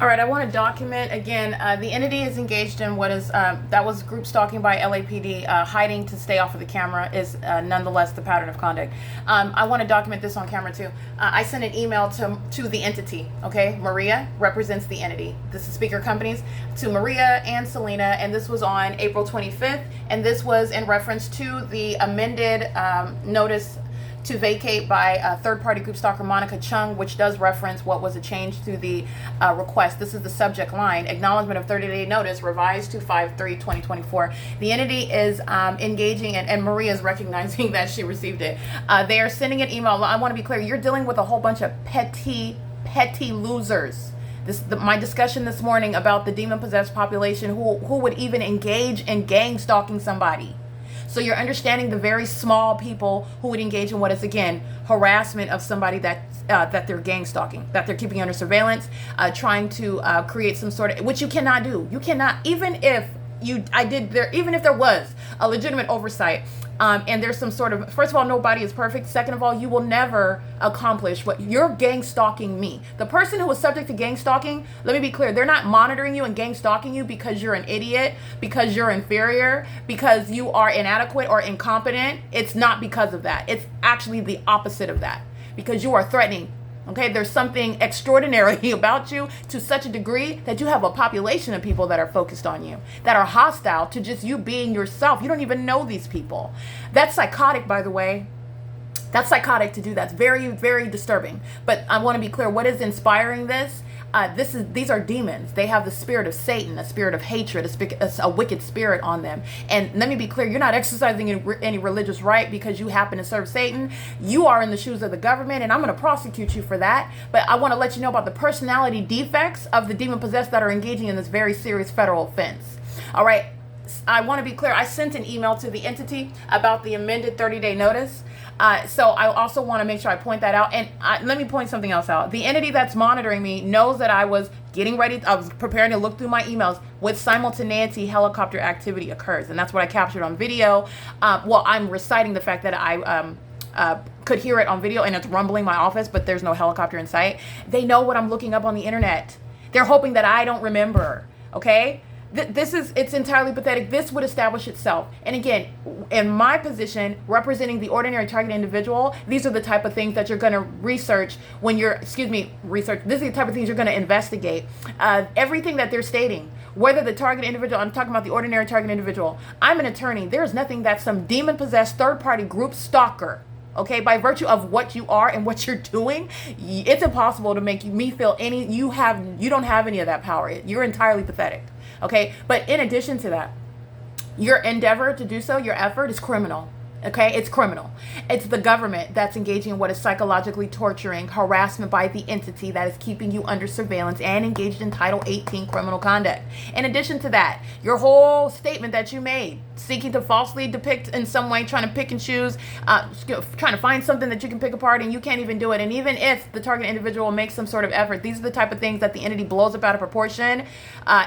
All right, I want to document again. The entity is engaged in what is that was group stalking by LAPD. Hiding to stay off of the camera is nonetheless the pattern of conduct. I want to document this on camera too. I sent an email to the entity. Okay, Maria represents the entity. This is speaker companies to Maria and Selena, and this was on April 25th, and this was in reference to the amended notice to vacate by third-party group stalker Monica Chung, which does reference what was a change to the request. This is the subject line: acknowledgement of 30-day notice revised to 5/3/2024. The entity is engaging, and Maria is recognizing that she received it. They are sending an email. I want to be clear: you're dealing with a whole bunch of petty losers. My discussion this morning about the demon-possessed population who would even engage in gang stalking somebody. So you're understanding the very small people who would engage in what is, again, harassment of somebody that they're gang stalking, that they're keeping under surveillance, trying to create some sort of, which you cannot do. You cannot, even if there was a legitimate oversight, and there's some sort of, first of all, nobody is perfect. Second of all, you will never accomplish what you're gang stalking me. The person who is subject to gang stalking, let me be clear, they're not monitoring you and gang stalking you because you're an idiot, because you're inferior, because you are inadequate or incompetent. It's not because of that. It's actually the opposite of that, because you are threatening. Okay, there's something extraordinary about you to such a degree that you have a population of people that are focused on you, that are hostile to just you being yourself. You don't even know these people. That's psychotic, by the way. That's psychotic to do. That's very, very disturbing. But I want to be clear, what is inspiring this? These are demons. They have the spirit of Satan, a spirit of hatred, a wicked spirit on them. And let me be clear, you're not exercising any religious right because you happen to serve Satan. You are in the shoes of the government, and I'm going to prosecute you for that. But I want to let you know about the personality defects of the demon-possessed that are engaging in this very serious federal offense. All right. I want to be clear. I sent an email to the entity about the amended 30-day notice. So I also want to make sure I point that out. And let me point something else out. The entity that's monitoring me knows that I was getting ready. I was preparing to look through my emails with simultaneity helicopter activity occurs. And that's what I captured on video. Well, I'm reciting the fact that I could hear it on video, and it's rumbling my office, but there's no helicopter in sight. They know what I'm looking up on the internet. They're hoping that I don't remember. Okay? It's entirely pathetic. This would establish itself. And again, in my position, representing the ordinary target individual, these are the type of things that you're going to research when you're, research. This is the type of things you're going to investigate. Everything that they're stating, whether the target individual, I'm talking about the ordinary target individual. I'm an attorney. There's nothing that some demon-possessed third-party group stalker, okay, by virtue of what you are and what you're doing, it's impossible to make me feel you don't have any of that power. You're entirely pathetic. Okay, but in addition to that, your endeavor to do so, your effort is criminal. Okay, it's criminal. It's the government that's engaging in what is psychologically torturing, harassment by the entity that is keeping you under surveillance and engaged in Title 18 criminal conduct. In addition to that, your whole statement that you made, seeking to falsely depict in some way, trying to pick and choose, trying to find something that you can pick apart, and you can't even do it. And even if the target individual makes some sort of effort, these are the type of things that the entity blows up out of proportion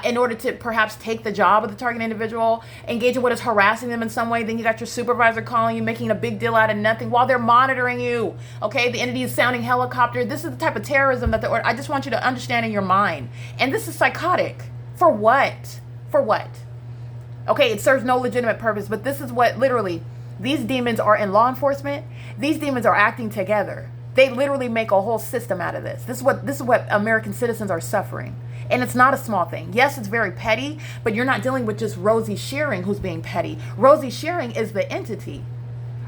in order to perhaps take the job of the target individual, engage in what is harassing them in some way. Then you got your supervisor calling you, making a big deal out of nothing while they're monitoring you. Okay, the entity is sounding helicopter. This is the type of terrorism that I just want you to understand in your mind. And this is psychotic. For what? For what? Okay, it serves no legitimate purpose, but this is what literally, these demons are in law enforcement. These demons are acting together. They literally make a whole system out of this. This is what American citizens are suffering. And it's not a small thing. Yes, it's very petty, but you're not dealing with just Rosie Shearing who's being petty. Rosie Shearing is the entity.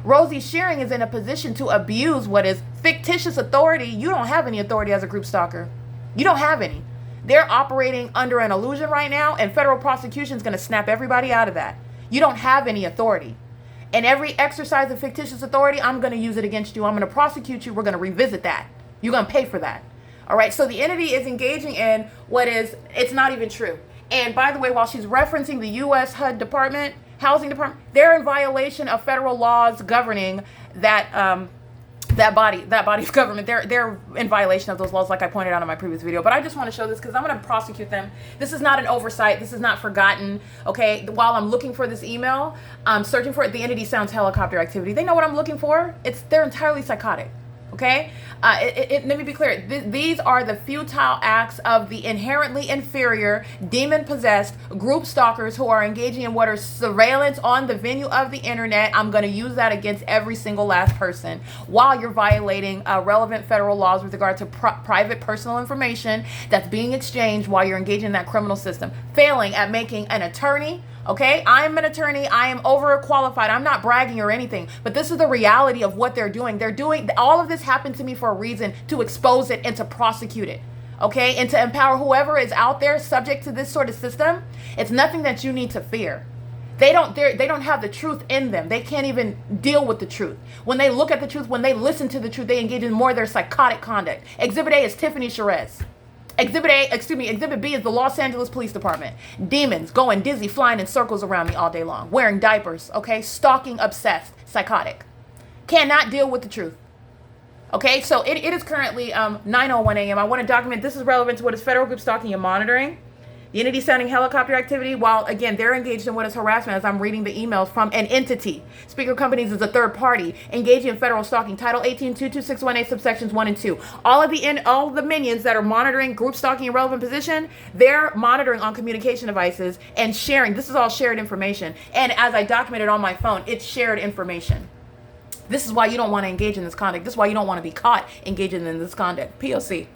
Rosie Shearing is in a position to abuse what is fictitious authority. You don't have any authority as a group stalker. You don't have any. They're operating under an illusion right now, and federal prosecution is going to snap everybody out of that. You don't have any authority. And every exercise of fictitious authority, I'm going to use it against you. I'm going to prosecute you. We're going to revisit that. You're going to pay for that. All right. So the entity is engaging in what is, it's not even true. And by the way, while she's referencing the U.S. HUD department, housing department, they're in violation of federal laws governing that, that body of government. They're in violation of those laws, like I pointed out in my previous video. But I just want to show this because I'm going to prosecute them. This is not an oversight. This is not forgotten. Okay, while I'm looking for this email, I'm searching for it. The entity sounds helicopter activity. They know what I'm looking for. They're entirely psychotic. Okay? Let me be clear. These are the futile acts of the inherently inferior, demon-possessed group stalkers who are engaging in what are surveillance on the venue of the internet. I'm going to use that against every single last person while you're violating relevant federal laws with regard to private personal information that's being exchanged while you're engaging in that criminal system. Failing at making an attorney. Okay, I'm an attorney. I am overqualified. I'm not bragging or anything, but this is the reality of what they're doing. They're doing all of this happened to me for a reason, to expose it and to prosecute it. Okay, and to empower whoever is out there subject to this sort of system. It's nothing that you need to fear. They don't have the truth in them. They can't even deal with the truth. When they look at the truth, when they listen to the truth, they engage in more of their psychotic conduct. Exhibit A is Tiffany Sherez. Exhibit B is the Los Angeles Police Department. Demons going dizzy, flying in circles around me all day long, wearing diapers, okay? Stalking, obsessed, psychotic. Cannot deal with the truth. Okay, so it is currently 9:01 a.m. I want to document, this is relevant to what is federal group stalking and monitoring. The entity sounding helicopter activity, while again, they're engaged in what is harassment as I'm reading the emails from an entity. Speaker Companies is a third party engaging in federal stalking. Title 18-22618 subsections 1 and 2. All of the minions that are monitoring group stalking in relevant position, they're monitoring on communication devices and sharing. This is all shared information. And as I documented on my phone, it's shared information. This is why you don't want to engage in this conduct. This is why you don't want to be caught engaging in this conduct. P.O.C.